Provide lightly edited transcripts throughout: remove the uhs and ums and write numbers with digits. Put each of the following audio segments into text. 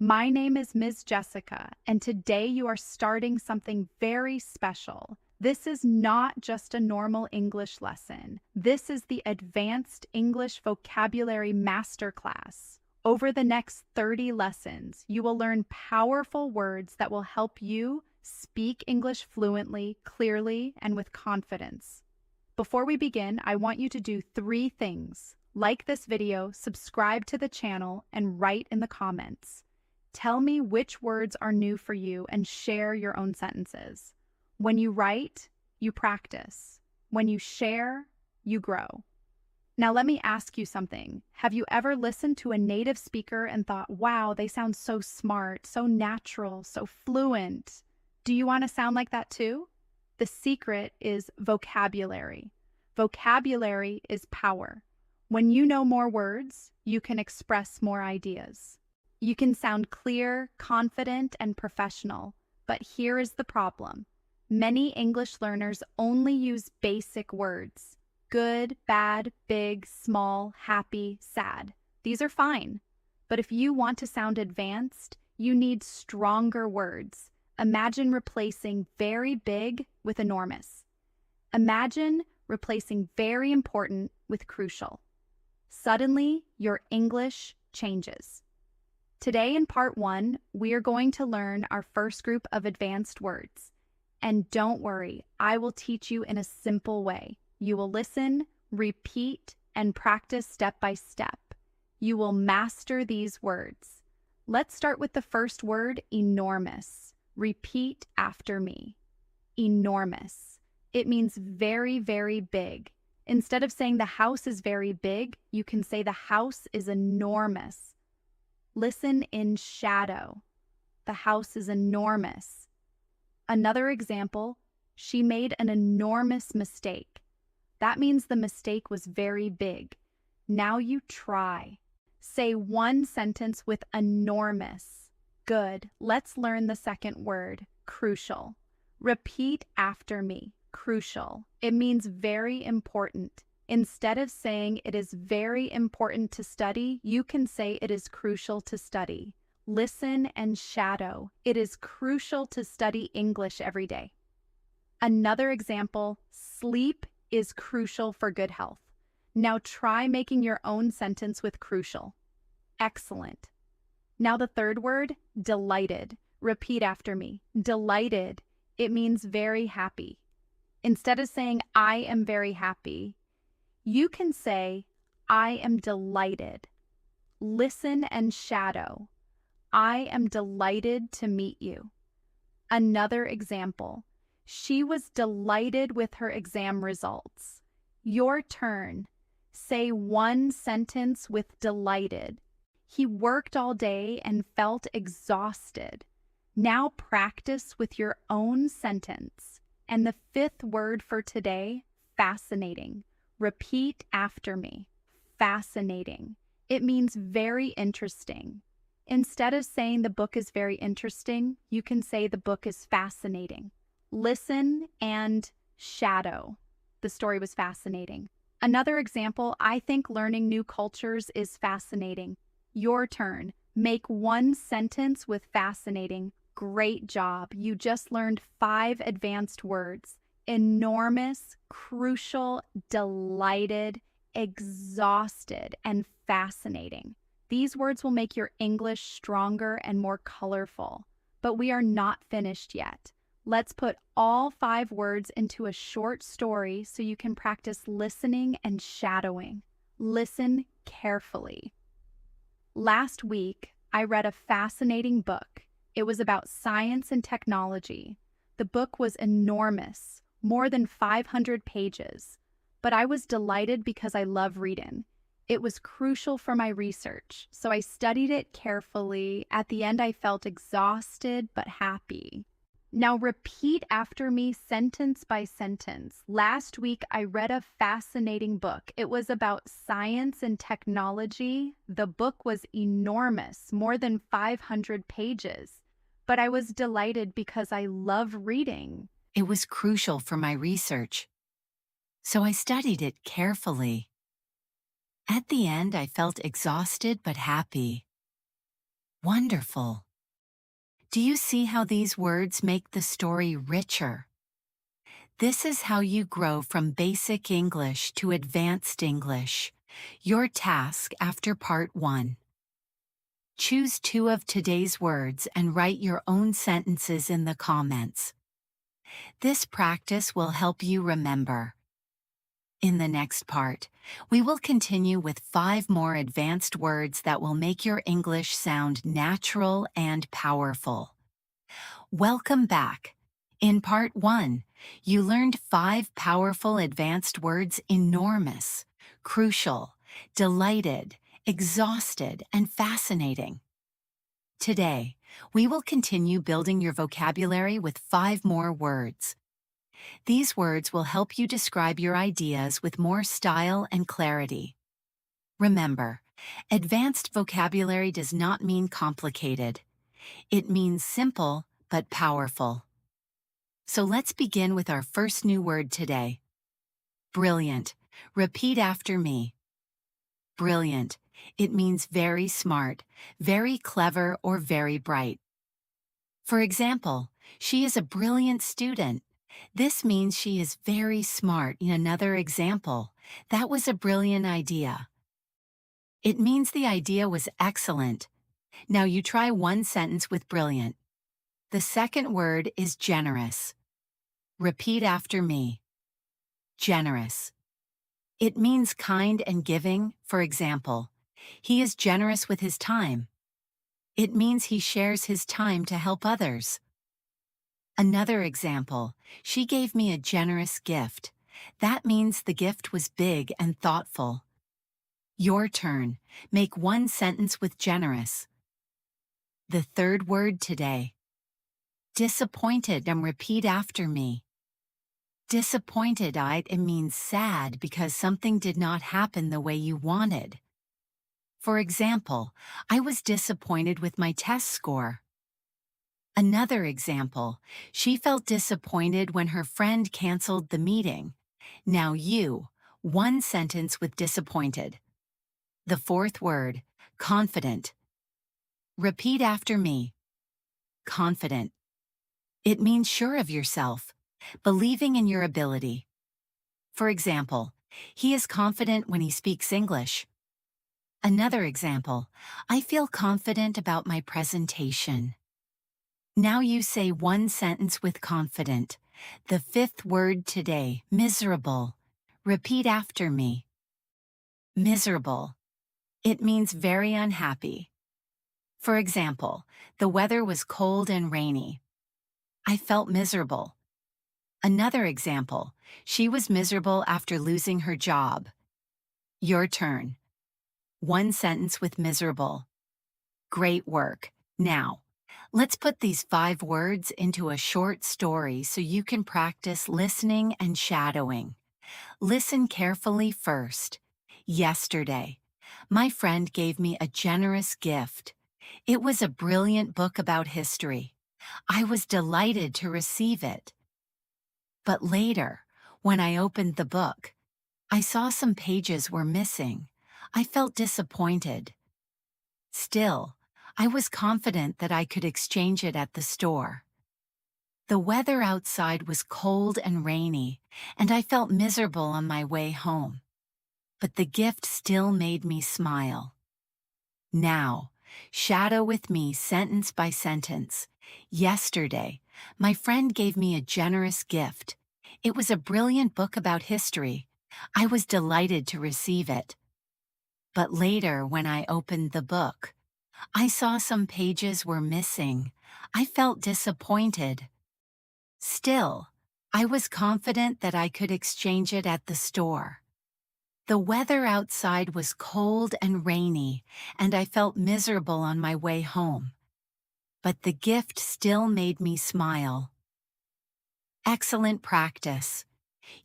My name is Ms. Jessica, and today you are starting something very special. This is not just a normal English lesson. This is the Advanced English Vocabulary Masterclass. Over the next 30 lessons, you will learn powerful words that will help you speak English fluently, clearly, and with confidence. Before we begin, I want you to do 3 things. Like this video, subscribe to the channel, and write in the comments. Tell me which words are new for you and share your own sentences. When you write, you practice. When you share, you grow. Now let me ask you something. Have you ever listened to a native speaker and thought, wow, they sound so smart, so natural, so fluent? Do you want to sound like that too? The secret is vocabulary. Vocabulary is power. When you know more words, you can express more ideas. You can sound clear, confident, and professional, but here is the problem. Many English learners only use basic words. Good, bad, big, small, happy, sad. These are fine. But if you want to sound advanced, you need stronger words. Imagine replacing very big with enormous. Imagine replacing very important with crucial. Suddenly, your English changes. Today in part 1, we are going to learn our first group of advanced words. And don't worry, I will teach you in a simple way. You will listen, repeat, and practice step by step. You will master these words. Let's start with the first word, enormous. Repeat after me. Enormous. It means very, very big. Instead of saying the house is very big, you can say the house is enormous. Listen in shadow. The house is enormous. Another example, she made an enormous mistake. That means the mistake was very big. Now you try. Say one sentence with enormous. Good. Let's learn the second word, crucial. Repeat after me. Crucial. It means very important. Instead of saying it is very important to study, you can say it is crucial to study. Listen and shadow. It is crucial to study English every day. Another example, sleep is crucial for good health. Now try making your own sentence with crucial. Excellent. Now the third word, delighted. Repeat after me. Delighted. It means very happy. Instead of saying, I am very happy, you can say, I am delighted. Listen and shadow. I am delighted to meet you. Another example, she was delighted with her exam results. Your turn. Say one sentence with delighted. He worked all day and felt exhausted. Now practice with your own sentence. And the fifth word for today, fascinating. Repeat after me. Fascinating. It means very interesting. Instead of saying the book is very interesting, you can say the book is fascinating. Listen and shadow. The story was fascinating. Another example, I think learning new cultures is fascinating. Your turn. Make one sentence with fascinating. Great job. You just learned 5 advanced words. Enormous, crucial, delighted, exhausted, and fascinating. These words will make your English stronger and more colorful. But we are not finished yet. Let's put all 5 words into a short story so you can practice listening and shadowing. Listen carefully. Last week, I read a fascinating book. It was about science and technology. The book was enormous, more than 500 pages. But I was delighted because I love reading. It was crucial for my research, so I studied it carefully. At the end, I felt exhausted but happy. Now repeat after me sentence by sentence. Last week, I read a fascinating book. It was about science and technology. The book was enormous, more than 500 pages. But I was delighted because I love reading. It was crucial for my research, so I studied it carefully. At the end, I felt exhausted but happy. Wonderful. Do you see how these words make the story richer? This is how you grow from basic English to advanced English. Your task after part 1. Choose 2 of today's words and write your own sentences in the comments. This practice will help you remember. In the next part, we will continue with 5 more advanced words that will make your English sound natural and powerful. Welcome back. In part 1, you learned 5 powerful advanced words: enormous, crucial, delighted, exhausted, and fascinating. Today, we will continue building your vocabulary with 5 more words. These words will help you describe your ideas with more style and clarity. Remember, advanced vocabulary does not mean complicated. It means simple but powerful. So let's begin with our first new word today. Brilliant. Repeat after me. Brilliant. It means very smart, very clever, or very bright. For example, she is a brilliant student. This means she is very smart. In another example, that was a brilliant idea. It means the idea was excellent. Now you try one sentence with brilliant. The second word is generous. Repeat after me. Generous. It means kind and giving. For example, he is generous with his time. It means he shares his time to help others. Another example, she gave me a generous gift. That means the gift was big and thoughtful. Your turn. Make one sentence with generous. The third word today. Disappointed, and repeat after me. Disappointed, it means sad because something did not happen the way you wanted. For example, I was disappointed with my test score. Another example, she felt disappointed when her friend canceled the meeting. Now you, one sentence with disappointed. The fourth word, confident. Repeat after me. Confident. It means sure of yourself, believing in your ability. For example, he is confident when he speaks English. Another example, I feel confident about my presentation. Now you say one sentence with confident. The fifth word today, miserable. Repeat after me. Miserable. It means very unhappy. For example, the weather was cold and rainy. I felt miserable. Another example, she was miserable after losing her job. Your turn. One sentence with miserable. Great work. Now, let's put these 5 words into a short story so you can practice listening and shadowing. Listen carefully first. Yesterday, my friend gave me a generous gift. It was a brilliant book about history. I was delighted to receive it. But later, when I opened the book, I saw some pages were missing. I felt disappointed. Still, I was confident that I could exchange it at the store. The weather outside was cold and rainy, and I felt miserable on my way home. But the gift still made me smile. Now, shadow with me sentence by sentence. Yesterday, my friend gave me a generous gift. It was a brilliant book about history. I was delighted to receive it. But later, when I opened the book, I saw some pages were missing. I felt disappointed. Still, I was confident that I could exchange it at the store. The weather outside was cold and rainy, and I felt miserable on my way home. But the gift still made me smile. Excellent practice.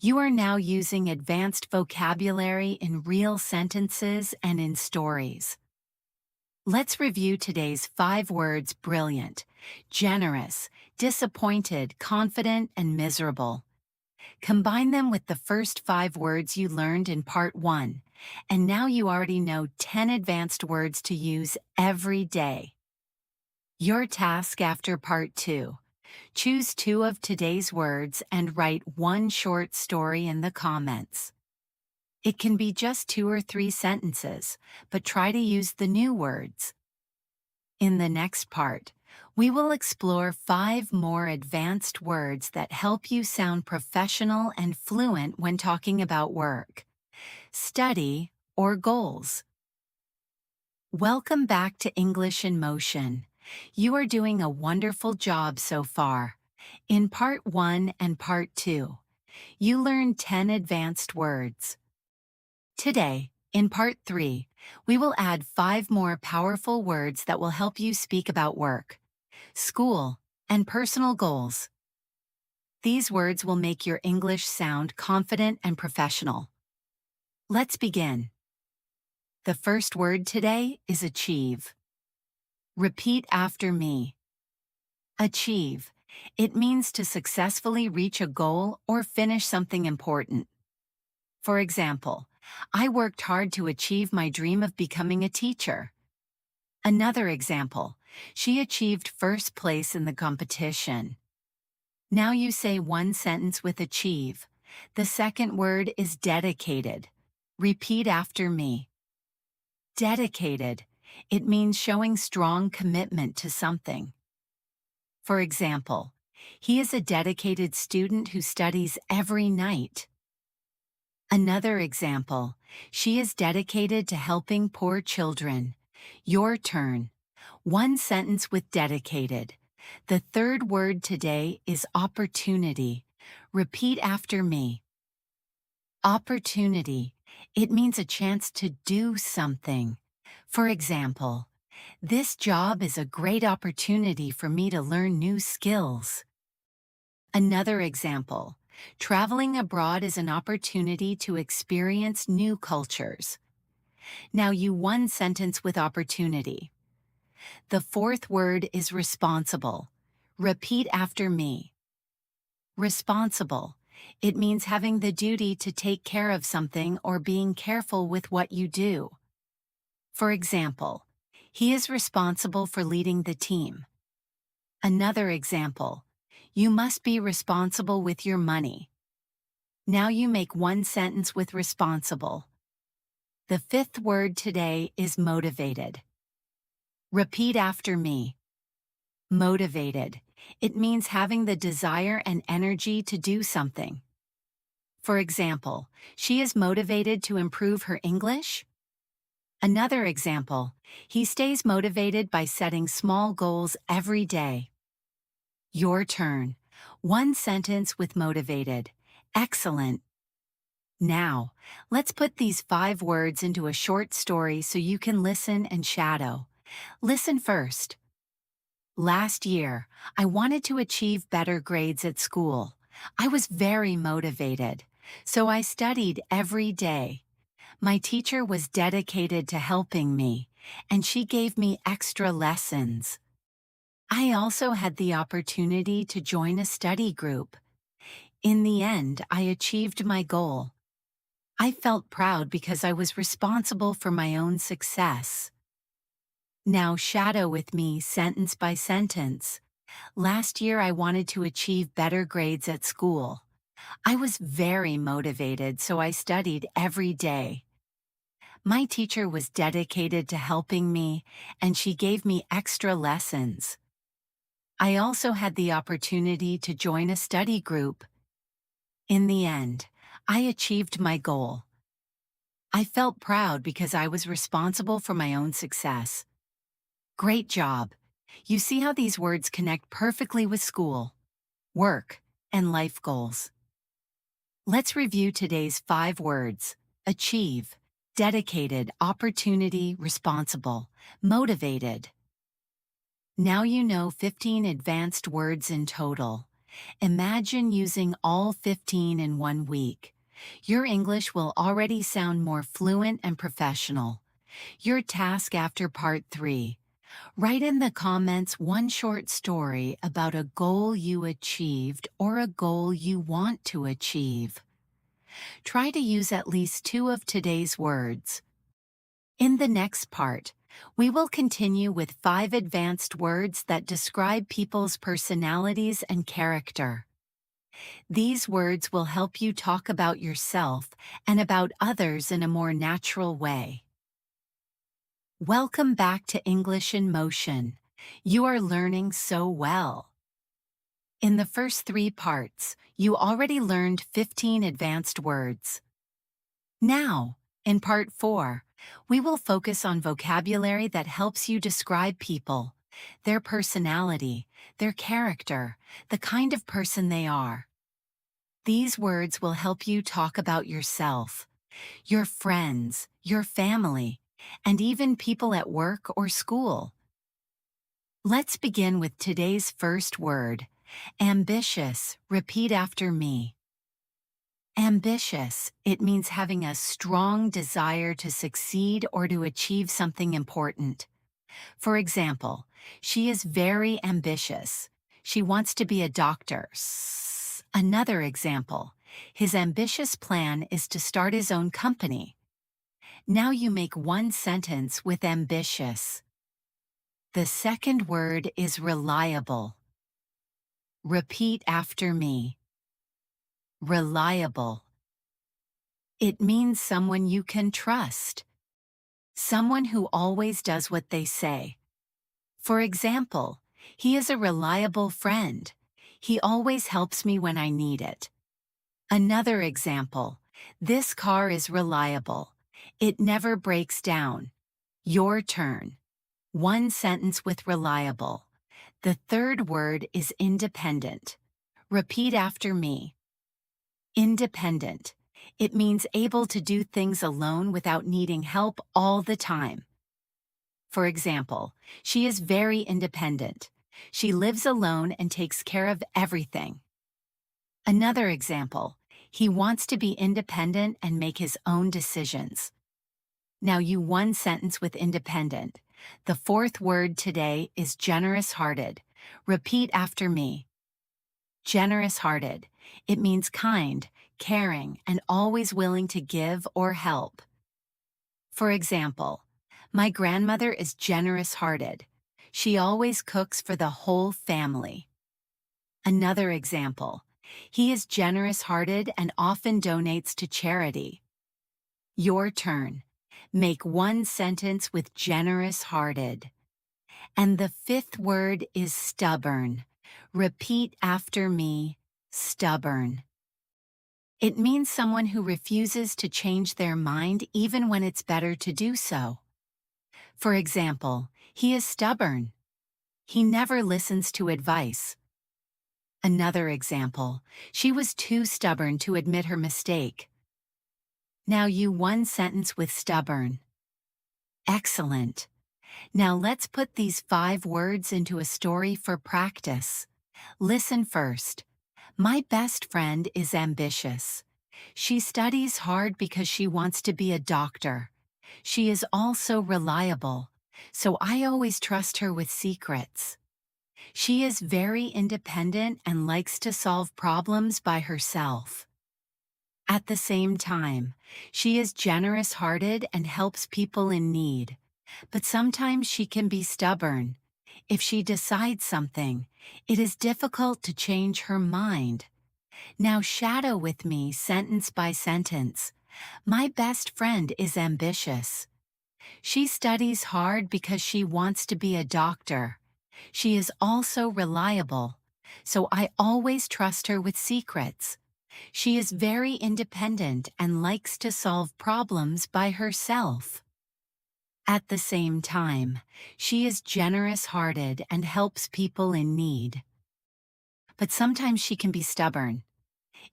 You are now using advanced vocabulary in real sentences and in stories. Let's review today's 5 words: brilliant, generous, disappointed, confident, and miserable. Combine them with the first 5 words you learned in part 1, and now you already know 10 advanced words to use every day. Your task after part 2. Choose 2 of today's words and write one short story in the comments. It can be just 2 or 3 sentences, but try to use the new words. In the next part, we will explore 5 more advanced words that help you sound professional and fluent when talking about work, study, or goals. Welcome back to English in Motion. You are doing a wonderful job so far. In part 1 and part 2, you learned 10 advanced words. Today, in part 3, we will add 5 more powerful words that will help you speak about work, school, and personal goals. These words will make your English sound confident and professional. Let's begin. The first word today is achieve. Repeat after me. Achieve. It means to successfully reach a goal or finish something important. For example, I worked hard to achieve my dream of becoming a teacher. Another example, she achieved first place in the competition. Now you say one sentence with achieve. The second word is dedicated. Repeat after me. Dedicated. It means showing strong commitment to something. For example, he is a dedicated student who studies every night. Another example, she is dedicated to helping poor children. Your turn. One sentence with dedicated. The third word today is opportunity. Repeat after me. Opportunity. It means a chance to do something. For example, this job is a great opportunity for me to learn new skills. Another example, traveling abroad is an opportunity to experience new cultures. Now you one sentence with opportunity. The fourth word is responsible. Repeat after me. Responsible. It means having the duty to take care of something or being careful with what you do. For example, he is responsible for leading the team. Another example, you must be responsible with your money. Now you make one sentence with responsible. The fifth word today is motivated. Repeat after me. Motivated. It means having the desire and energy to do something. For example, she is motivated to improve her English. Another example, he stays motivated by setting small goals every day. Your turn. One sentence with motivated. Excellent. Now, let's put these 5 words into a short story so you can listen and shadow. Listen first. Last year, I wanted to achieve better grades at school. I was very motivated, so I studied every day. My teacher was dedicated to helping me, and she gave me extra lessons. I also had the opportunity to join a study group. In the end, I achieved my goal. I felt proud because I was responsible for my own success. Now shadow with me sentence by sentence. Last year I wanted to achieve better grades at school. I was very motivated, so I studied every day. My teacher was dedicated to helping me, and she gave me extra lessons. I also had the opportunity to join a study group. In the end, I achieved my goal. I felt proud because I was responsible for my own success. Great job! You see how these words connect perfectly with school, work, and life goals. Let's review today's 5 words. Achieve, dedicated, opportunity, responsible, motivated. Now you know 15 advanced words in total. Imagine using all 15 in 1 week. Your English will already sound more fluent and professional. Your task after part 3. Write in the comments one short story about a goal you achieved or a goal you want to achieve. Try to use at least 2 of today's words. In the next part, We will continue with 5 advanced words that describe people's personalities and character. These words will help you talk about yourself and about others in a more natural way. Welcome back to English in Motion. You are learning so well. In the first 3 parts, you already learned 15 advanced words. Now, in part 4, we will focus on vocabulary that helps you describe people, their personality, their character, the kind of person they are. These words will help you talk about yourself, your friends, your family, and even people at work or school. Let's begin with today's first word, ambitious. Repeat after me. Ambitious, it means having a strong desire to succeed or to achieve something important. For example, she is very ambitious. She wants to be a doctor. Another example, his ambitious plan is to start his own company. Now you make one sentence with ambitious. The second word is reliable. Repeat after me. Reliable. It means someone you can trust. Someone who always does what they say. For example, he is a reliable friend. He always helps me when I need it. Another example, this car is reliable. It never breaks down. Your turn. One sentence with reliable. The third word is independent. Repeat after me. Independent. It means able to do things alone without needing help all the time. For example, she is very independent. She lives alone and takes care of everything. Another example, he wants to be independent and make his own decisions. Now you one sentence with independent. The fourth word today is generous-hearted. Repeat after me. Generous-hearted. It means kind, caring, and always willing to give or help. For example, my grandmother is generous-hearted. She always cooks for the whole family. Another example, he is generous-hearted and often donates to charity. Your turn. Make one sentence with generous-hearted. And the fifth word is stubborn. Repeat after me, stubborn. It means someone who refuses to change their mind even when it's better to do so. For example, he is stubborn. He never listens to advice. Another example, she was too stubborn to admit her mistake. Now you one sentence with stubborn. Excellent. Now let's put these 5 words into a story for practice. Listen first. My best friend is ambitious. She studies hard because she wants to be a doctor. She is also reliable, so I always trust her with secrets. She is very independent and likes to solve problems by herself. At the same time, she is generous-hearted and helps people in need. But sometimes she can be stubborn. If she decides something, it is difficult to change her mind. Now shadow with me sentence by sentence. My best friend is ambitious. She studies hard because she wants to be a doctor. She is also reliable, so I always trust her with secrets. She is very independent and likes to solve problems by herself. At the same time, she is generous-hearted and helps people in need. But sometimes she can be stubborn.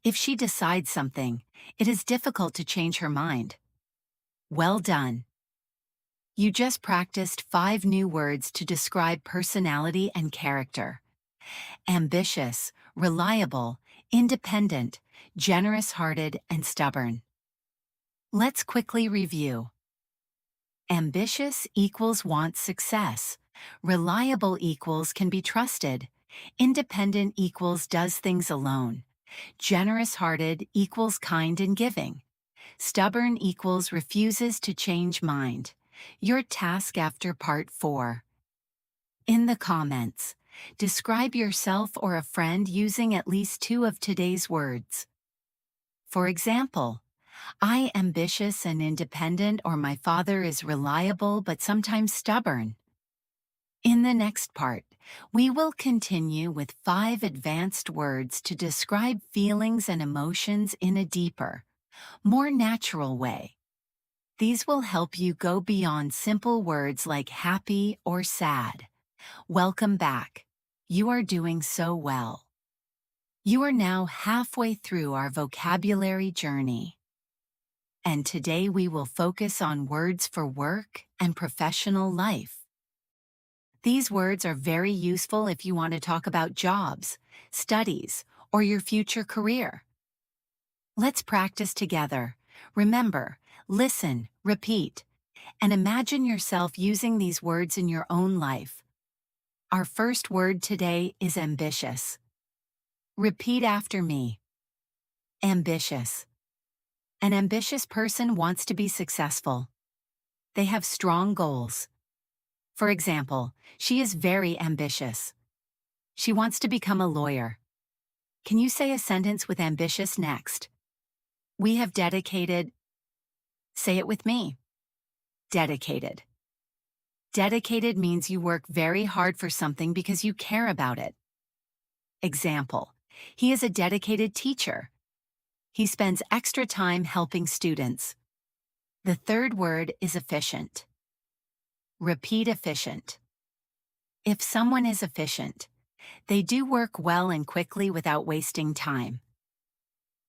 If she decides something, it is difficult to change her mind. Well done. You just practiced 5 new words to describe personality and character. Ambitious, reliable, independent, generous-hearted, and stubborn. Let's quickly review. Ambitious equals wants success. Reliable equals can be trusted. Independent equals does things alone. Generous-hearted equals kind and giving. Stubborn equals refuses to change mind. Your task after part 4. In the comments, describe yourself or a friend using at least 2 of today's words. For example, I ambitious and independent, or my father is reliable but sometimes stubborn. In the next part, we will continue with 5 advanced words to describe feelings and emotions in a deeper, more natural way. These will help you go beyond simple words like happy or sad. Welcome back. You are doing so well. You are now halfway through our vocabulary journey. And today we will focus on words for work and professional life. These words are very useful if you want to talk about jobs, studies, or your future career. Let's practice together. Remember, listen, repeat, and imagine yourself using these words in your own life. Our first word today is ambitious. Repeat after me. Ambitious. An ambitious person wants to be successful. They have strong goals. For example, she is very ambitious. She wants to become a lawyer. Can you say a sentence with ambitious next? We have dedicated. Say it with me. Dedicated. Dedicated means you work very hard for something because you care about it. Example, he is a dedicated teacher. He spends extra time helping students. The third word is efficient. Repeat efficient. If someone is efficient, they do work well and quickly without wasting time.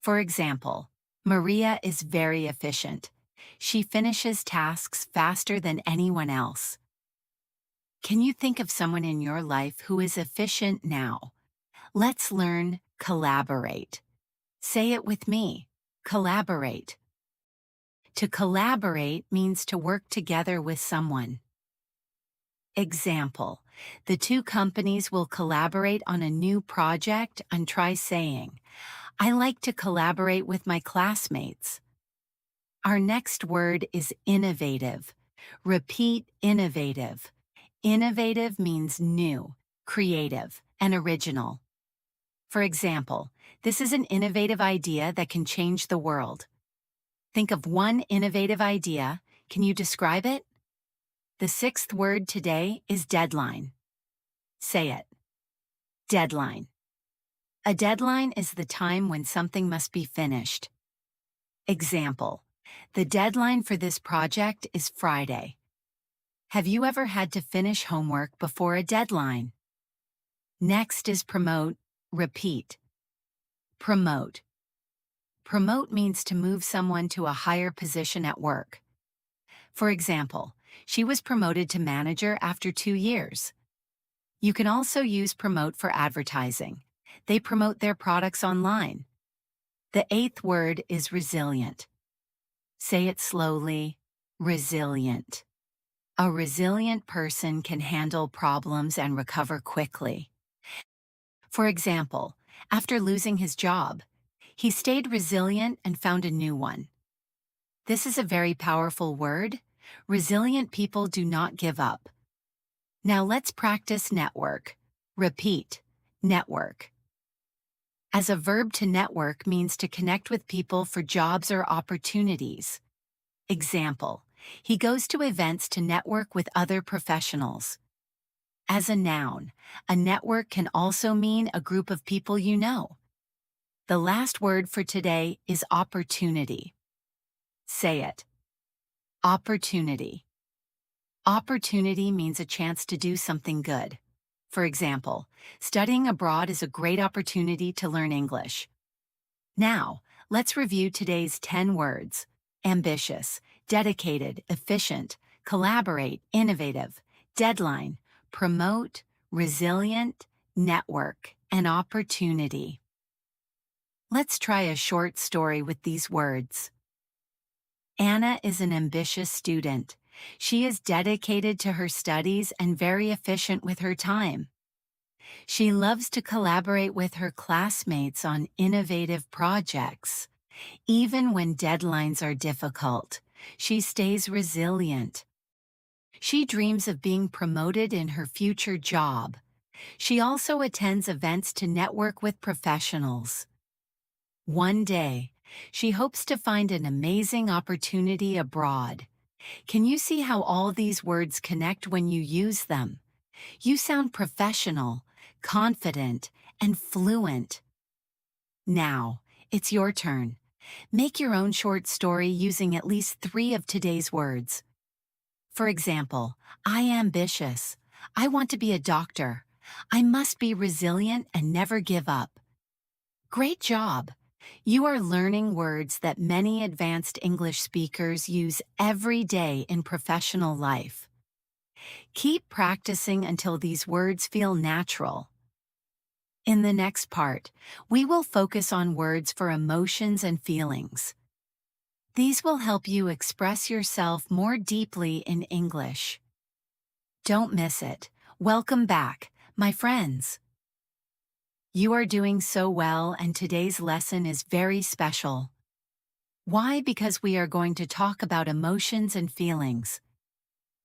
For example, Maria is very efficient. She finishes tasks faster than anyone else. Can you think of someone in your life who is efficient now? Let's learn collaborate. Say it with me. Collaborate. To collaborate means to work together with someone. Example, the 2 companies will collaborate on a new project and try saying, I like to collaborate with my classmates. Our next word is innovative. Repeat innovative. Innovative means new, creative, and original. For example, this is an innovative idea that can change the world. Think of one innovative idea. Can you describe it? The 6th word today is deadline. Say it. Deadline. A deadline is the time when something must be finished. Example, the deadline for this project is Friday. Have you ever had to finish homework before a deadline? Next is promote. Repeat. Promote. Promote means to move someone to a higher position at work. For example, she was promoted to manager after 2 years. You can also use promote for advertising. They promote their products online. The 8th word is resilient. Say it slowly. Resilient. A resilient person can handle problems and recover quickly. For example, after losing his job, he stayed resilient and found a new one. This is a very powerful word. Resilient people do not give up. Now let's practice network. Repeat. Network. As a verb, to network means to connect with people for jobs or opportunities. Example, he goes to events to network with other professionals. As a noun, a network can also mean a group of people you know. The last word for today is opportunity. Say it. Opportunity. Opportunity means a chance to do something good. For example, studying abroad is a great opportunity to learn English. Now, let's review today's 10 words. Ambitious, dedicated, efficient, collaborate, innovative, deadline, promote, resilient, network, and opportunity. Let's try a short story with these words. Anna is an ambitious student. She is dedicated to her studies and very efficient with her time. She loves to collaborate with her classmates on innovative projects. Even when deadlines are difficult, she stays resilient. She dreams of being promoted in her future job. She also attends events to network with professionals. One day, she hopes to find an amazing opportunity abroad. Can you see how all these words connect when you use them? You sound professional, confident, and fluent. Now, it's your turn. Make your own short story using at least 3 of today's words. For example, I am ambitious. I want to be a doctor. I must be resilient and never give up. Great job! You are learning words that many advanced English speakers use every day in professional life. Keep practicing until these words feel natural. In the next part, we will focus on words for emotions and feelings. These will help you express yourself more deeply in English. Don't miss it. Welcome back, my friends. You are doing so well, and today's lesson is very special. Why? Because we are going to talk about emotions and feelings.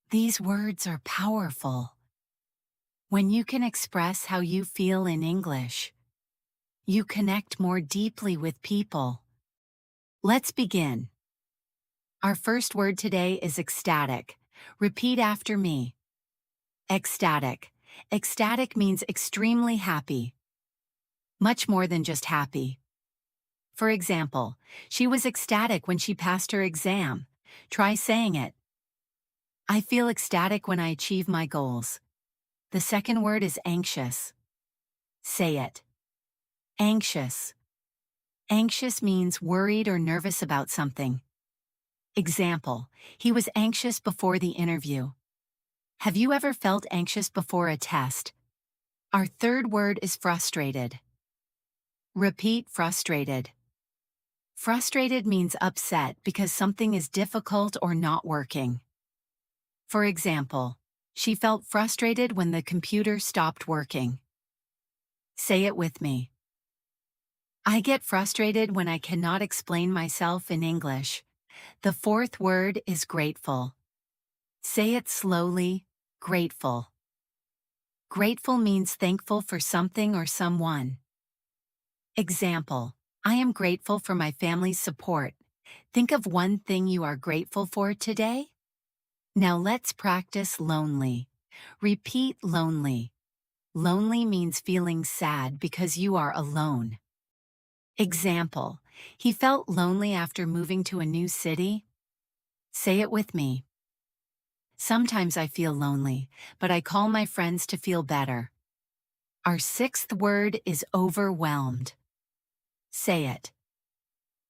These words are powerful. When you can express how you feel in English, you connect more deeply with people. Let's begin. Our first word today is ecstatic. Repeat after me. Ecstatic. Ecstatic means extremely happy. Much more than just happy. For example, she was ecstatic when she passed her exam. Try saying it. I feel ecstatic when I achieve my goals. The second word is anxious. Say it. Anxious. Anxious means worried or nervous about something. Example, he was anxious before the interview. Have you ever felt anxious before a test? Our third word is frustrated. Repeat frustrated. Frustrated means upset because something is difficult or not working. For example, she felt frustrated when the computer stopped working. Say it with me. I get frustrated when I cannot explain myself in English. The fourth word is grateful. Say it slowly, grateful. Grateful means thankful for something or someone. Example, I am grateful for my family's support. Think of one thing you are grateful for today. Now let's practice lonely. Repeat lonely. Lonely means feeling sad because you are alone. Example, he felt lonely after moving to a new city. Say it with me. Sometimes I feel lonely, but I call my friends to feel better. Our sixth word is overwhelmed. Say it.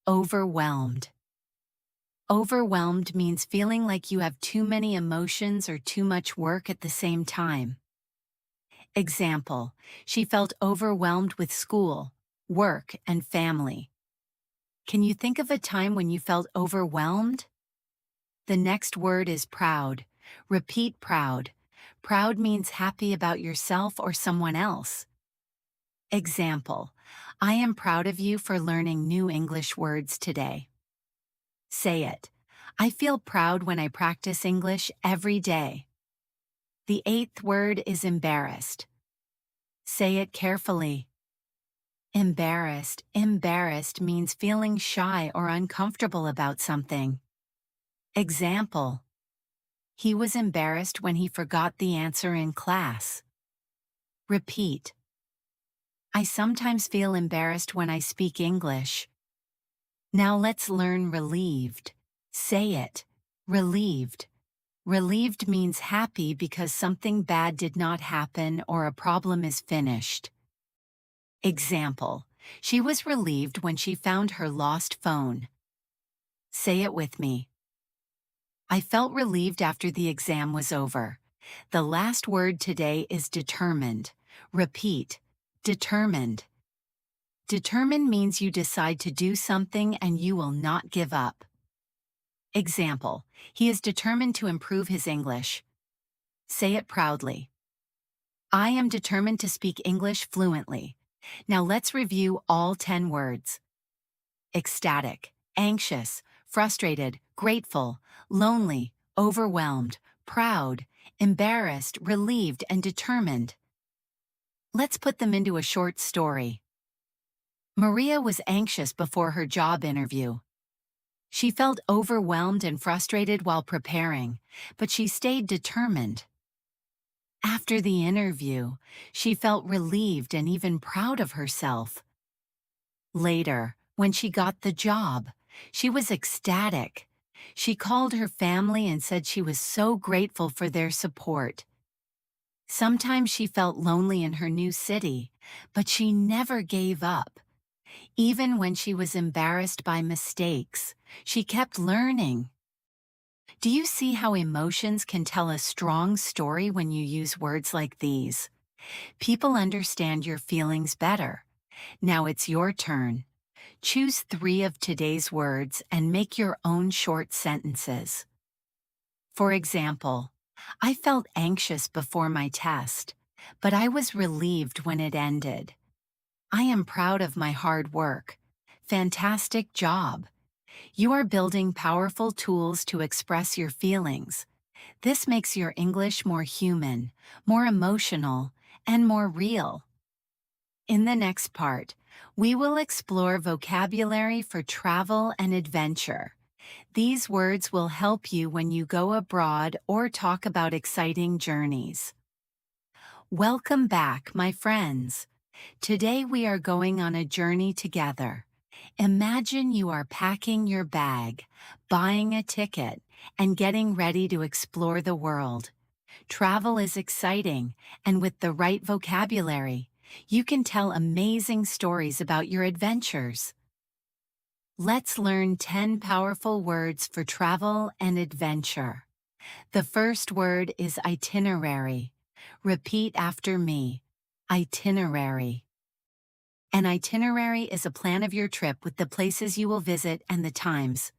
Overwhelmed. Overwhelmed means feeling like you have too many emotions or too much work at the same time. Example, she felt overwhelmed with school, work, and family. Can you think of a time when you felt overwhelmed? The next word is proud. Repeat proud. Proud means happy about yourself or someone else. Example, I am proud of you for learning new English words today. Say it. I feel proud when I practice English every day. The eighth word is embarrassed. Say it carefully. Embarrassed. Embarrassed means feeling shy or uncomfortable about something. Example, he was embarrassed when he forgot the answer in class. Repeat. I sometimes feel embarrassed when I speak English. Now let's learn relieved. Say it. Relieved. Relieved means happy because something bad did not happen or a problem is finished. Example, she was relieved when she found her lost phone. Say it with me. I felt relieved after the exam was over. The last word today is determined. Repeat. Determined. Determined means you decide to do something and you will not give up. Example, he is determined to improve his English. Say it proudly. I am determined to speak English fluently. Now let's review all 10 words. Ecstatic, anxious, frustrated, grateful, lonely, overwhelmed, proud, embarrassed, relieved, and determined. Let's put them into a short story. Maria was anxious before her job interview. She felt overwhelmed and frustrated while preparing, but she stayed determined. After the interview, she felt relieved and even proud of herself. Later, when she got the job, she was ecstatic. She called her family and said she was so grateful for their support. Sometimes she felt lonely in her new city, but she never gave up. Even when she was embarrassed by mistakes, she kept learning. Do you see how emotions can tell a strong story when you use words like these? People understand your feelings better. Now it's your turn. Choose 3 of today's words and make your own short sentences. For example, I felt anxious before my test, but I was relieved when it ended. I am proud of my hard work. Fantastic job. You are building powerful tools to express your feelings. This makes your English more human, more emotional, and more real. In the next part, we will explore vocabulary for travel and adventure. These words will help you when you go abroad or talk about exciting journeys. Welcome back, my friends. Today we are going on a journey together. Imagine you are packing your bag, buying a ticket, and getting ready to explore the world. Travel is exciting, and with the right vocabulary, you can tell amazing stories about your adventures. Let's learn 10 powerful words for travel and adventure. The first word is itinerary. Repeat after me. Itinerary. An itinerary is a plan of your trip with the places you will visit and the times.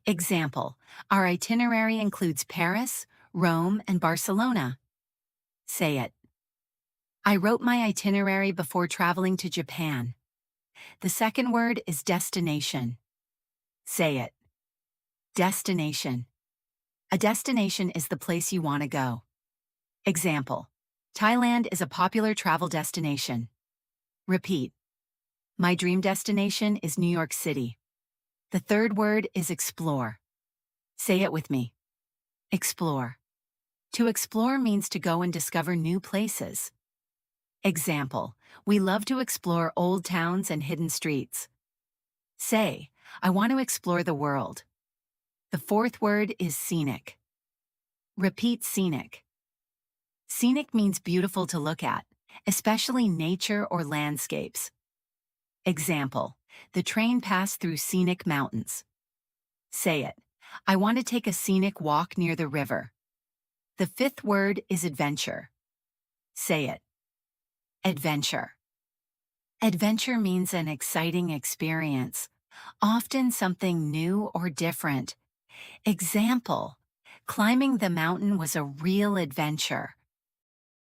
Example, our itinerary includes Paris, Rome, and Barcelona. Say it. I wrote my itinerary before traveling to Japan. The second word is destination. Say it. Destination. A destination is the place you want to go. Example, Thailand is a popular travel destination. Repeat. My dream destination is New York City. The third word is explore. Say it with me. Explore. To explore means to go and discover new places. Example, we love to explore old towns and hidden streets. Say, I want to explore the world. The fourth word is scenic. Repeat scenic. Scenic means beautiful to look at, especially nature or landscapes. Example, the train passed through scenic mountains. Say it, I want to take a scenic walk near the river. The fifth word is adventure. Say it. Adventure. Adventure means an exciting experience, often something new or different. Example, climbing the mountain was a real adventure.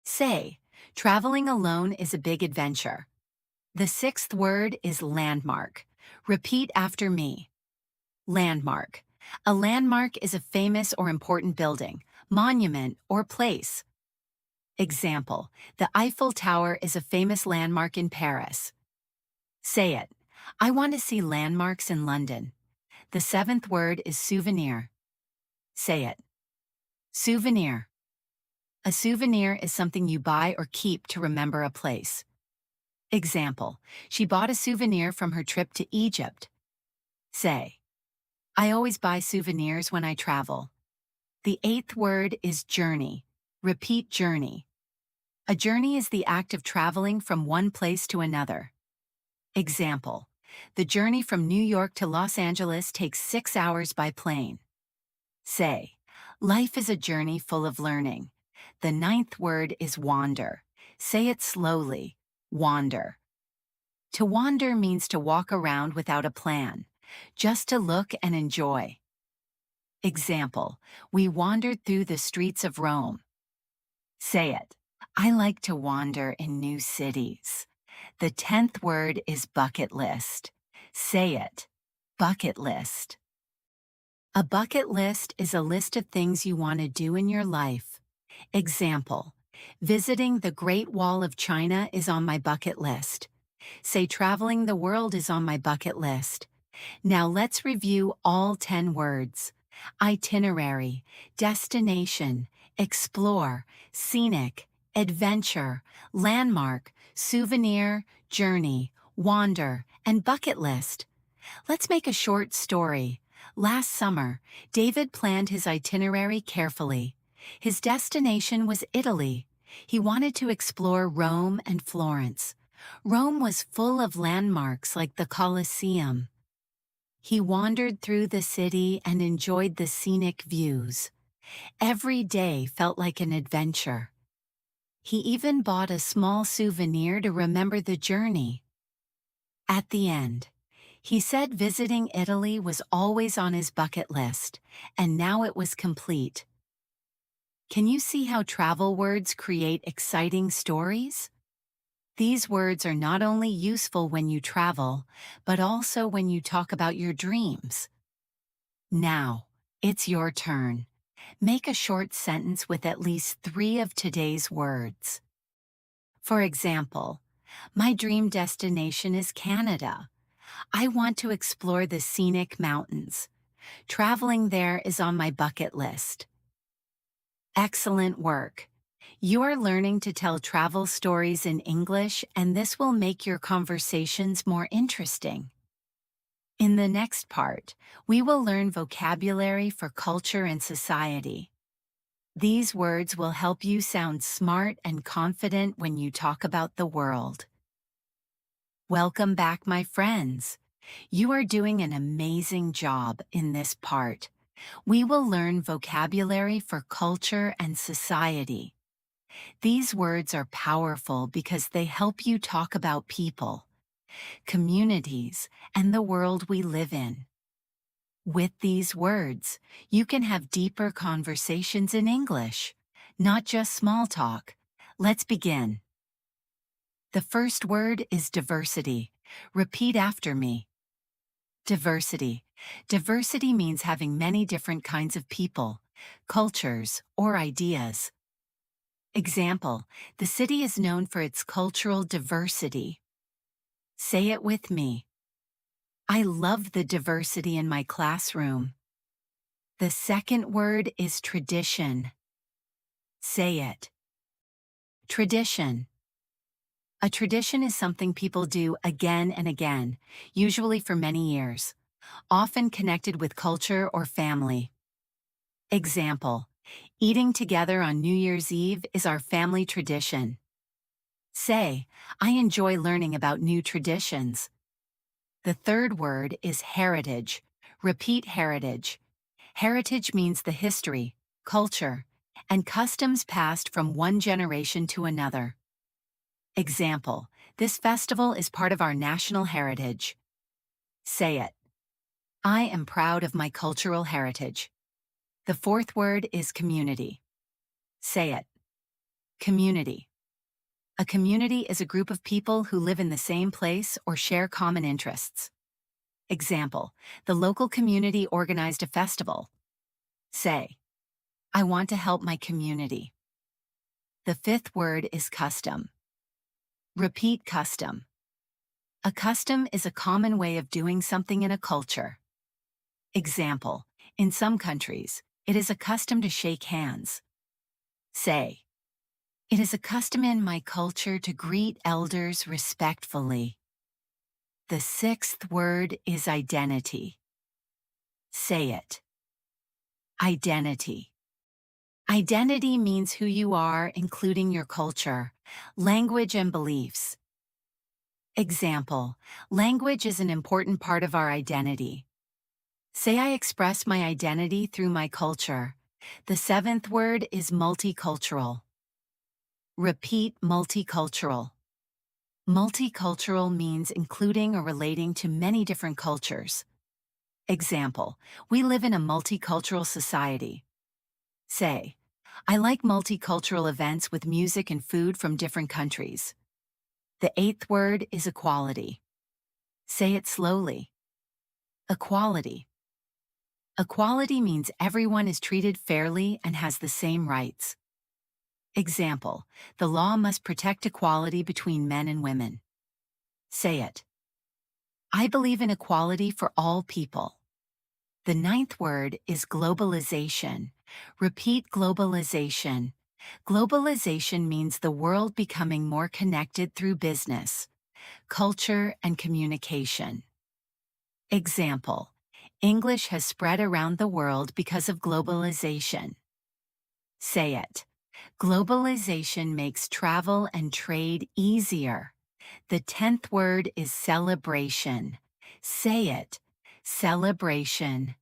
Say, traveling alone is a big adventure. The sixth word is landmark. Repeat after me. Landmark. A landmark is a famous or important building, monument, or place. Example, the Eiffel Tower is a famous landmark in Paris. Say it. I want to see landmarks in London. The seventh word is souvenir. Say it. Souvenir. A souvenir is something you buy or keep to remember a place. Example, she bought a souvenir from her trip to Egypt. Say, I always buy souvenirs when I travel. The eighth word is journey. Repeat journey. A journey is the act of traveling from one place to another. Example, the journey from New York to Los Angeles takes 6 hours by plane. Say, life is a journey full of learning. The ninth word is wander. Say it slowly. Wander. To wander means to walk around without a plan, just to look and enjoy. Example, we wandered through the streets of Rome. Say it. I like to wander in new cities. The 10th word is bucket list. Say it. Bucket list. A bucket list is a list of things you want to do in your life. Example, visiting the Great Wall of China is on my bucket list. Say traveling the world is on my bucket list. Now let's review all 10 words. Itinerary, destination, explore, scenic, adventure, landmark, souvenir, journey, wander, and bucket list. Let's make a short story. Last summer, David planned his itinerary carefully. His destination was Italy. He wanted to explore Rome and Florence. Rome was full of landmarks like the Colosseum. He wandered through the city and enjoyed the scenic views. Every day felt like an adventure. He even bought a small souvenir to remember the journey. At the end, he said visiting Italy was always on his bucket list, and now it was complete. Can you see how travel words create exciting stories? These words are not only useful when you travel, but also when you talk about your dreams. Now, it's your turn. Make a short sentence with at least 3 of today's words. For example, my dream destination is Canada. I want to explore the scenic mountains. Traveling there is on my bucket list. Excellent work! You are learning to tell travel stories in English, and this will make your conversations more interesting. In the next part, we will learn vocabulary for culture and society. These words will help you sound smart and confident when you talk about the world. Welcome back, my friends. You are doing an amazing job in this part. We will learn vocabulary for culture and society. These words are powerful because they help you talk about people, communities, and the world we live in. With these words, you can have deeper conversations in English, not just small talk. Let's begin. The first word is diversity. Repeat after me. Diversity. Diversity means having many different kinds of people, cultures, or ideas. Example, the city is known for its cultural diversity. Say it with me. I love the diversity in my classroom. The second word is tradition. Say it. Tradition. A tradition is something people do again and again, usually for many years, often connected with culture or family. Example, eating together on New Year's Eve is our family tradition. Say, I enjoy learning about new traditions. The third word is heritage. Repeat heritage. Heritage means the history, culture, and customs passed from one generation to another. Example, this festival is part of our national heritage. Say it. I am proud of my cultural heritage. The fourth word is community. Say it. Community. A community is a group of people who live in the same place or share common interests. Example, the local community organized a festival. Say, I want to help my community. The fifth word is custom. Repeat custom. A custom is a common way of doing something in a culture. Example, in some countries, it is a custom to shake hands. Say, it is a custom in my culture to greet elders respectfully. The sixth word is identity. Say it. Identity. Identity means who you are, including your culture, language, and beliefs. Example, language is an important part of our identity. Say I express my identity through my culture. The seventh word is multicultural. Repeat multicultural. Multicultural means including or relating to many different cultures. Example, we live in a multicultural society. Say, I like multicultural events with music and food from different countries. The eighth word is equality. Say it slowly. Equality. Equality means everyone is treated fairly and has the same rights. Example, the law must protect equality between men and women. Say it. I believe in equality for all people. The ninth word is globalization. Repeat globalization. Globalization means the world becoming more connected through business, culture, and communication. Example, English has spread around the world because of globalization. Say it. Globalization makes travel and trade easier. The 10th word is celebration. Say it. Celebration.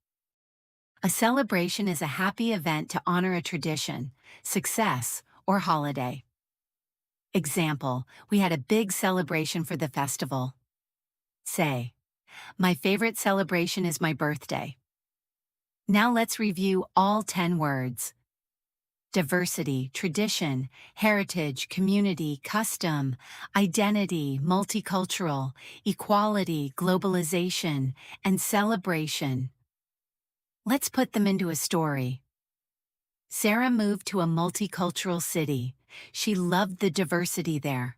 A celebration is a happy event to honor a tradition, success, or holiday. Example, we had a big celebration for the festival. Say, my favorite celebration is my birthday. Now let's review all 10 words. Diversity, tradition, heritage, community, custom, identity, multicultural, equality, globalization, and celebration. Let's put them into a story. Sarah moved to a multicultural city. She loved the diversity there.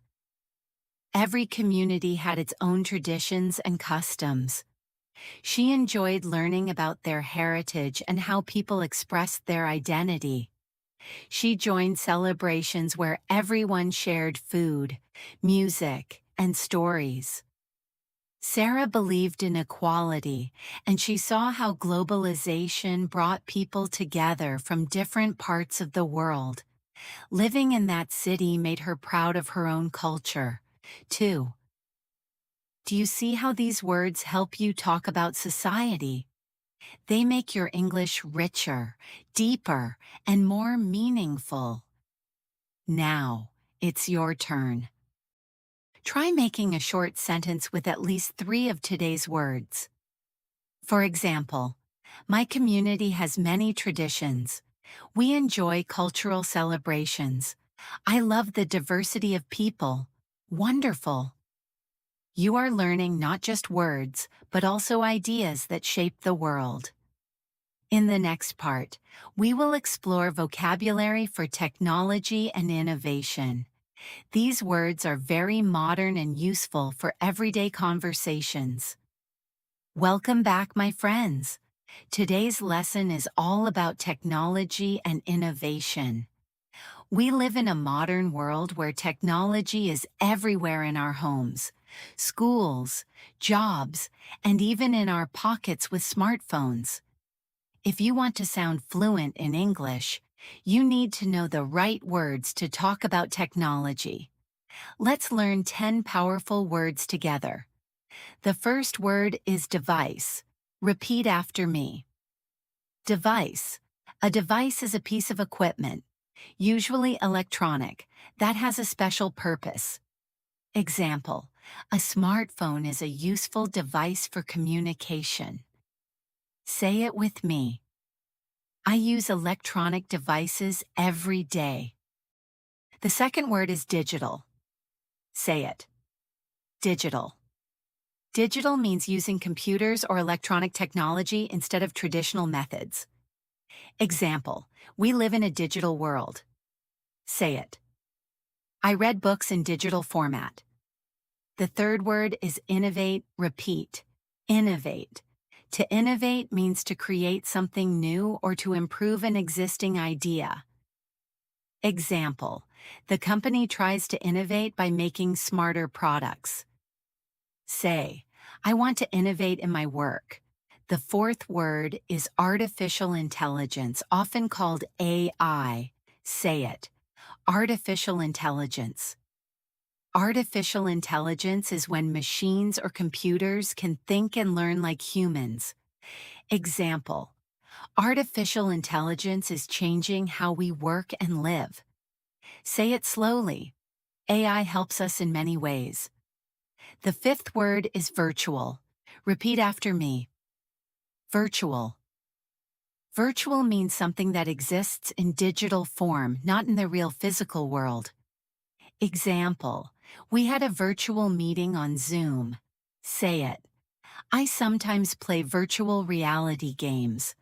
Every community had its own traditions and customs. She enjoyed learning about their heritage and how people expressed their identity. She joined celebrations where everyone shared food, music, and stories. Sarah believed in equality, and she saw how globalization brought people together from different parts of the world. Living in that city made her proud of her own culture, too. Do you see how these words help you talk about society? They make your English richer, deeper, and more meaningful. Now, it's your turn. Try making a short sentence with at least 3 of today's words. For example, my community has many traditions. We enjoy cultural celebrations. I love the diversity of people. Wonderful. You are learning not just words, but also ideas that shape the world. In the next part, we will explore vocabulary for technology and innovation. These words are very modern and useful for everyday conversations. Welcome back, my friends. Today's lesson is all about technology and innovation. We live in a modern world where technology is everywhere in our homes, schools, jobs, and even in our pockets with smartphones. If you want to sound fluent in English, you need to know the right words to talk about technology. Let's learn 10 powerful words together. The first word is device. Repeat after me. Device. A device is a piece of equipment, usually electronic, that has a special purpose. Example, a smartphone is a useful device for communication. Say it with me. I use electronic devices every day. The second word is digital. Say it. Digital. Digital means using computers or electronic technology instead of traditional methods. Example, we live in a digital world. Say it. I read books in digital format. The third word is innovate, repeat. Innovate. To innovate means to create something new or to improve an existing idea. Example, the company tries to innovate by making smarter products. Say, I want to innovate in my work. The fourth word is artificial intelligence, often called AI. Say it. Artificial intelligence. Artificial intelligence is when machines or computers can think and learn like humans. Example, artificial intelligence is changing how we work and live. Say it slowly. AI helps us in many ways. The fifth word is virtual. Repeat after me. Virtual. Virtual means something that exists in digital form, not in the real physical world. Example, we had a virtual meeting on Zoom. Say it. I sometimes play virtual reality games.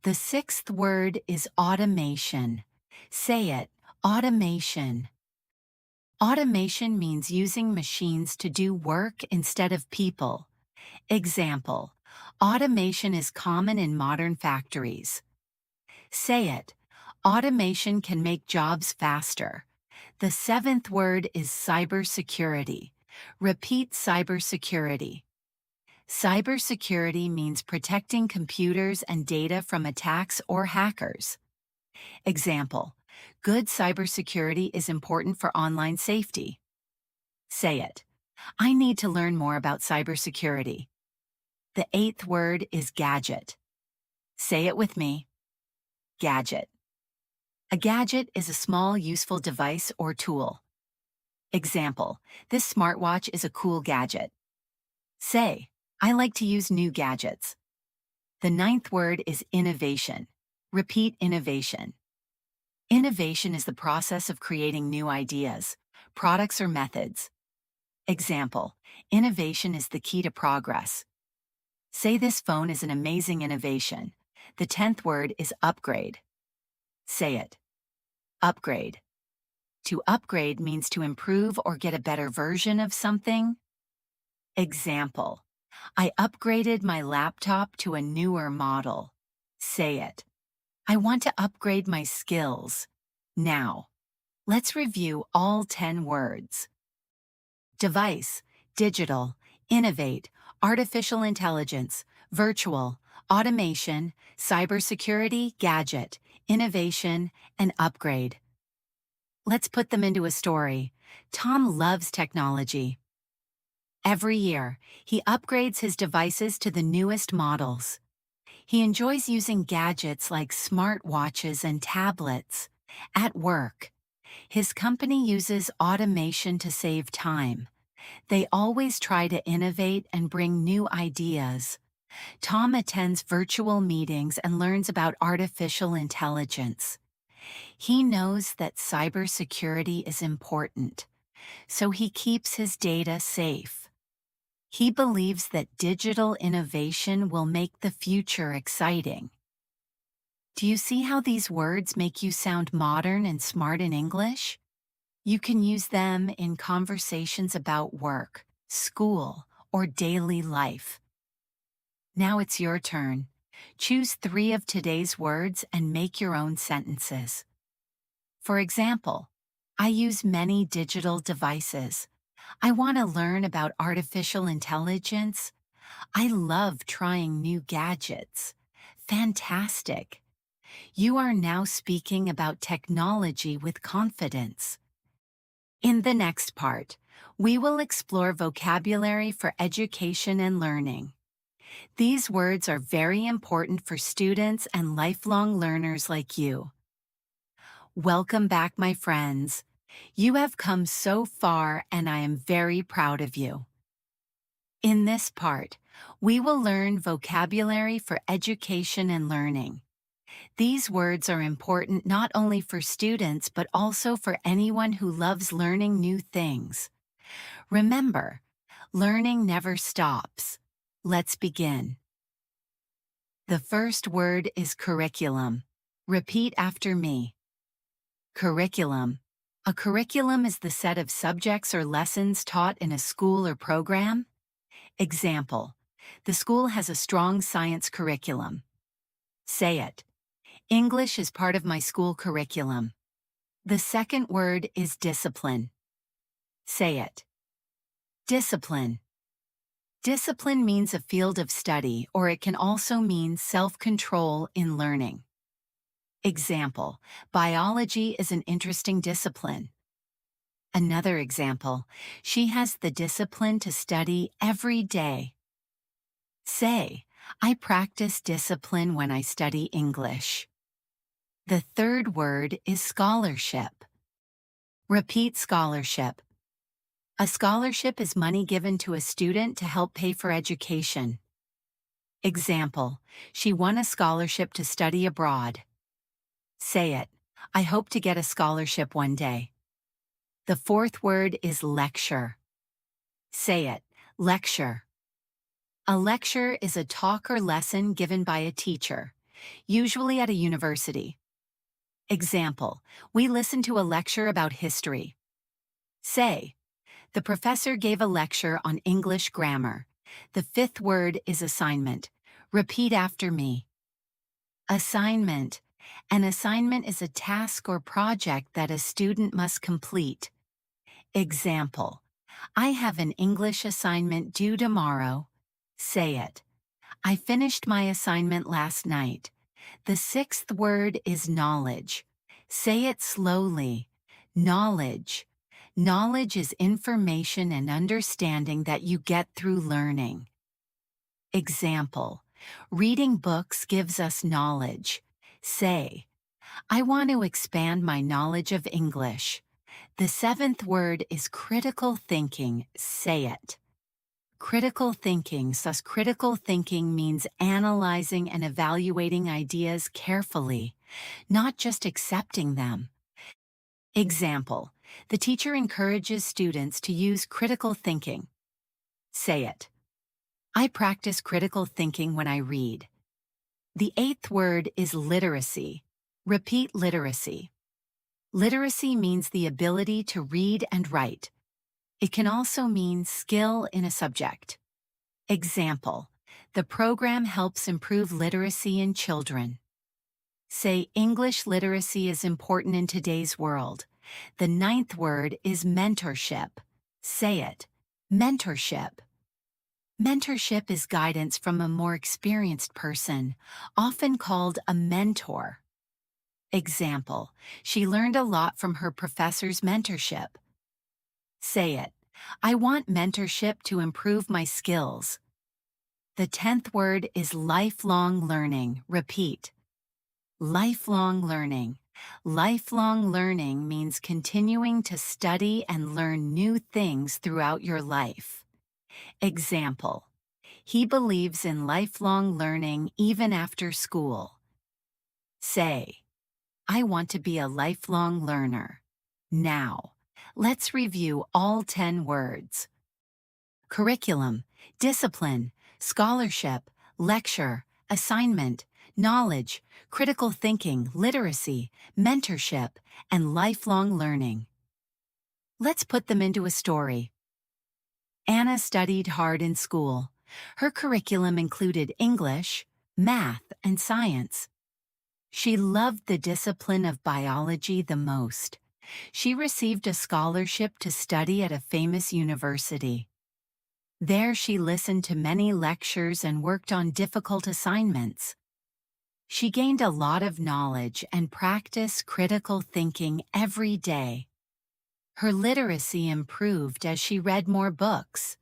The sixth word is automation. Say it, automation. Automation means using machines to do work instead of people. Example, automation is common in modern factories. Say it, automation can make jobs faster. The seventh word is cybersecurity. Repeat cybersecurity. Cybersecurity means protecting computers and data from attacks or hackers. Example, good cybersecurity is important for online safety. Say it, I need to learn more about cybersecurity. The eighth word is gadget. Say it with me, gadget. A gadget is a small useful device or tool. Example, this smartwatch is a cool gadget. Say, I like to use new gadgets. The ninth word is innovation. Repeat innovation. Innovation is the process of creating new ideas, products or methods. Example, innovation is the key to progress. Say this phone is an amazing innovation. The 10th word is upgrade. Say it. Upgrade. To upgrade means to improve or get a better version of something. Example, I upgraded my laptop to a newer model. Say it. I want to upgrade my skills. Now, let's review all 10 words. Device, digital, innovate, artificial intelligence, virtual, automation, cybersecurity, gadget, innovation, and upgrade. Let's put them into a story. Tom loves technology. Every year, he upgrades his devices to the newest models. He enjoys using gadgets like smartwatches and tablets. At work, his company uses automation to save time. They always try to innovate and bring new ideas. Tom attends virtual meetings and learns about artificial intelligence. He knows that cybersecurity is important, so he keeps his data safe. He believes that digital innovation will make the future exciting. Do you see how these words make you sound modern and smart in English? You can use them in conversations about work, school, or daily life. Now it's your turn. Choose 3 of today's words and make your own sentences. For example, I use many digital devices. I want to learn about artificial intelligence. I love trying new gadgets. Fantastic. You are now speaking about technology with confidence. In the next part, we will explore vocabulary for education and learning. These words are very important for students and lifelong learners like you. Welcome back, my friends. You have come so far, and I am very proud of you. In this part, we will learn vocabulary for education and learning. These words are important not only for students but also for anyone who loves learning new things. Remember, learning never stops. Let's begin. The first word is curriculum. Repeat after me. Curriculum. A curriculum is the set of subjects or lessons taught in a school or program. Example, the school has a strong science curriculum. Say it. English is part of my school curriculum. The second word is discipline. Say it. Discipline. Discipline means a field of study, or it can also mean self-control in learning. Example, biology is an interesting discipline. Another example, she has the discipline to study every day. Say, I practice discipline when I study English. The third word is scholarship. Repeat scholarship. A scholarship is money given to a student to help pay for education. Example, she won a scholarship to study abroad. Say it, I hope to get a scholarship one day. The fourth word is lecture. Say it, lecture. A lecture is a talk or lesson given by a teacher. usually at a university. Example, we listen to a lecture about history. Say, the professor gave a lecture on English grammar. The fifth word is assignment. Repeat after me. Assignment. An assignment is a task or project that a student must complete. Example, I have an English assignment due tomorrow. Say it. I finished my assignment last night. The sixth word is knowledge. Say it slowly. Knowledge. Knowledge is information and understanding that you get through learning. Example, reading books gives us knowledge. Say, I want to expand my knowledge of English. The seventh word is critical thinking. Say it. Critical thinking. Thus, critical thinking means analyzing and evaluating ideas carefully, not just accepting them. Example, the teacher encourages students to use critical thinking. Say it. I practice critical thinking when I read. The eighth word is literacy. Repeat literacy. Literacy means the ability to read and write. It can also mean skill in a subject. Example, the program helps improve literacy in children. Say, English literacy is important in today's world. The ninth word is mentorship. Say it. Mentorship. Mentorship is guidance from a more experienced person, often called a mentor. Example, she learned a lot from her professor's mentorship. Say it. I want mentorship to improve my skills. The 10th word is lifelong learning. Repeat. Lifelong learning. Lifelong learning means continuing to study and learn new things throughout your life. Example, he believes in lifelong learning even after school. Say, I want to be a lifelong learner. Now, let's review all 10 words. Curriculum, discipline, scholarship, lecture, assignment, knowledge, critical thinking, literacy, mentorship, and lifelong learning. Let's put them into a story. Anna studied hard in school. Her curriculum included English, math, and science. She loved the discipline of biology the most. She received a scholarship to study at a famous university. There she listened to many lectures and worked on difficult assignments. She gained a lot of knowledge and practiced critical thinking every day. Her literacy improved as she read more books.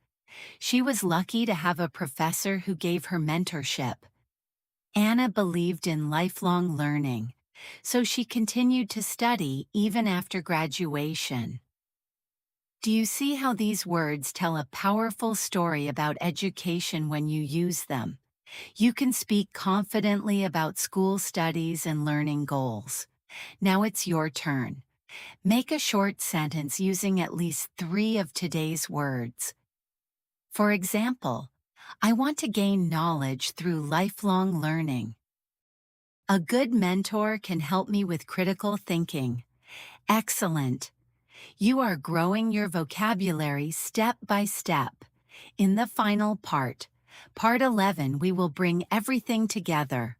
She was lucky to have a professor who gave her mentorship. Anna believed in lifelong learning, so she continued to study even after graduation. Do you see how these words tell a powerful story about education when you use them? You can speak confidently about school studies and learning goals. Now it's your turn. Make a short sentence using at least 3 of today's words. For example, I want to gain knowledge through lifelong learning. A good mentor can help me with critical thinking. Excellent. You are growing your vocabulary step by step. In the final part, Part 11, we will bring everything together.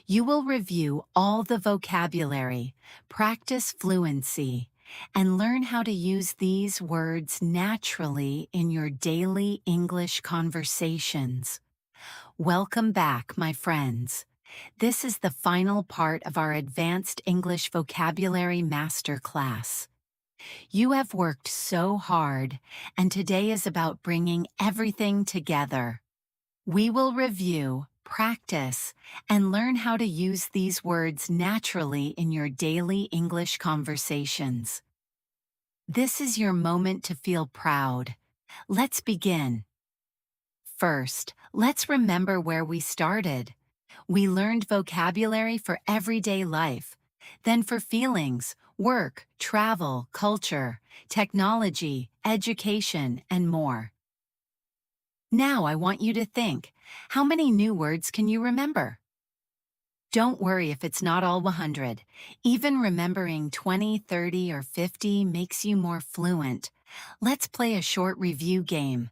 You will review all the vocabulary, practice fluency, and learn how to use these words naturally in your daily English conversations. Welcome back, my friends. This is the final part of our Advanced English Vocabulary Masterclass. You have worked so hard, and today is about bringing everything together. We will review, practice, and learn how to use these words naturally in your daily English conversations. This is your moment to feel proud. Let's begin. First, let's remember where we started. We learned vocabulary for everyday life, then for feelings, work, travel, culture, technology, education, and more. Now I want you to think, how many new words can you remember? Don't worry if it's not all 100. Even remembering 20, 30, or 50 makes you more fluent. Let's play a short review game.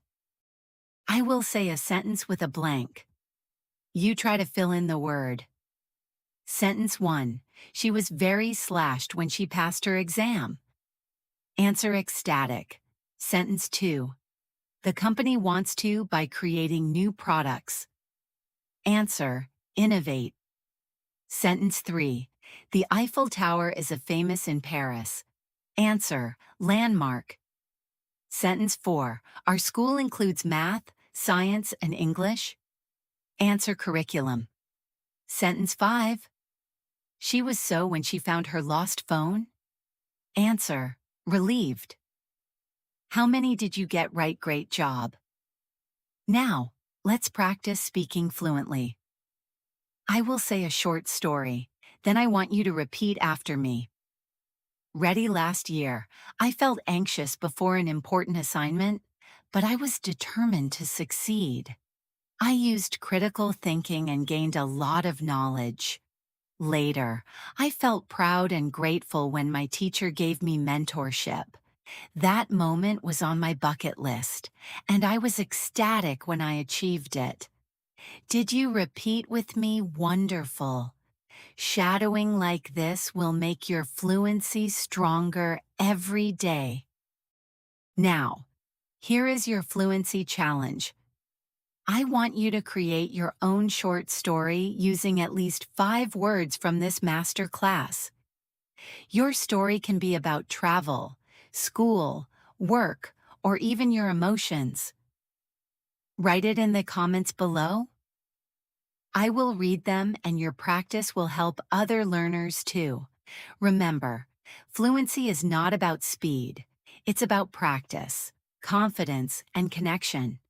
I will say a sentence with a blank. You try to fill in the word. Sentence 1. She was very slashed when she passed her exam. Answer ecstatic. Sentence 2. The company wants to by creating new products. Answer, innovate. Sentence 3. The Eiffel Tower is a famous in Paris. Answer, landmark. Sentence 4. Our school includes math, science, and English. Answer, curriculum. Sentence 5. She was so when she found her lost phone. Answer, relieved. How many did you get right? Great job. Now, let's practice speaking fluently. I will say a short story, then I want you to repeat after me. Ready? Last year, I felt anxious before an important assignment, but I was determined to succeed. I used critical thinking and gained a lot of knowledge. Later, I felt proud and grateful when my teacher gave me mentorship. That moment was on my bucket list, and I was ecstatic when I achieved it. Did you repeat with me? Wonderful. Shadowing like this will make your fluency stronger every day. Now, here is your fluency challenge. I want you to create your own short story using at least 5 words from this master class. Your story can be about travel, school, work, or even your emotions. Write it in the comments below. I will read them and your practice will help other learners too. Remember, fluency is not about speed. It's about practice, confidence, and connection.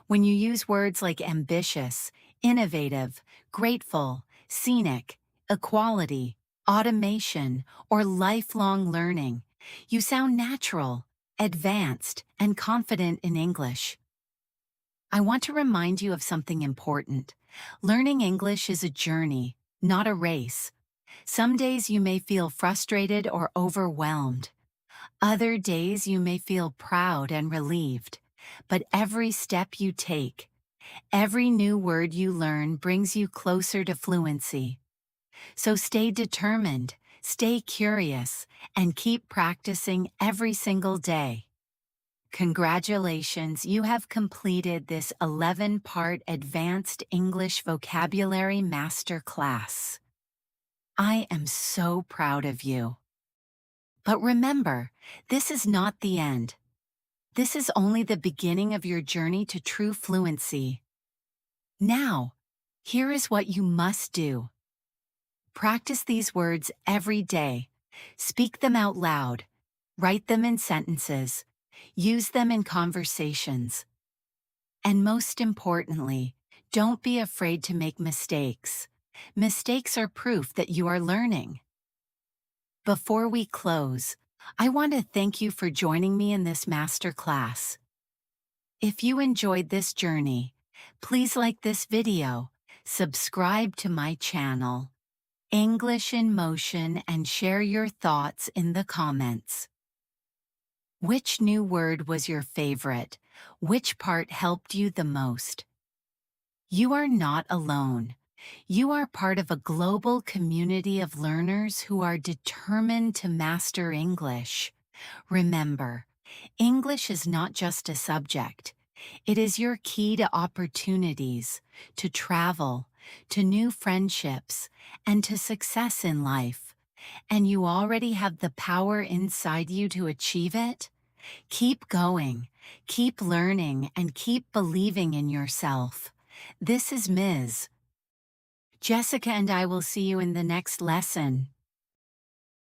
When you use words like ambitious, innovative, grateful, scenic, equality, automation, or lifelong learning, you sound natural, advanced, and confident in English. I want to remind you of something important. Learning English is a journey, not a race. Some days you may feel frustrated or overwhelmed. Other days you may feel proud and relieved. But every step you take, every new word you learn brings you closer to fluency. So stay determined, stay curious, and keep practicing every single day. Congratulations, you have completed this 11-part Advanced English Vocabulary Master Class. I am so proud of you. But remember, this is not the end. This is only the beginning of your journey to true fluency. Now, here is what you must do. Practice these words every day. Speak them out loud. Write them in sentences. Use them in conversations. And most importantly, don't be afraid to make mistakes. Mistakes are proof that you are learning. Before we close, I want to thank you for joining me in this master class. If you enjoyed this journey, please like this video, subscribe to my channel, English in Motion, and share your thoughts in the comments. Which new word was your favorite? Which part helped you the most? You are not alone. You are part of a global community of learners who are determined to master English. Remember, English is not just a subject. It is your key to opportunities, to travel, to new friendships, and to success in life. And you already have the power inside you to achieve it. Keep going, keep learning, and keep believing in yourself. This is Ms. Jessica, and I will see you in the next lesson.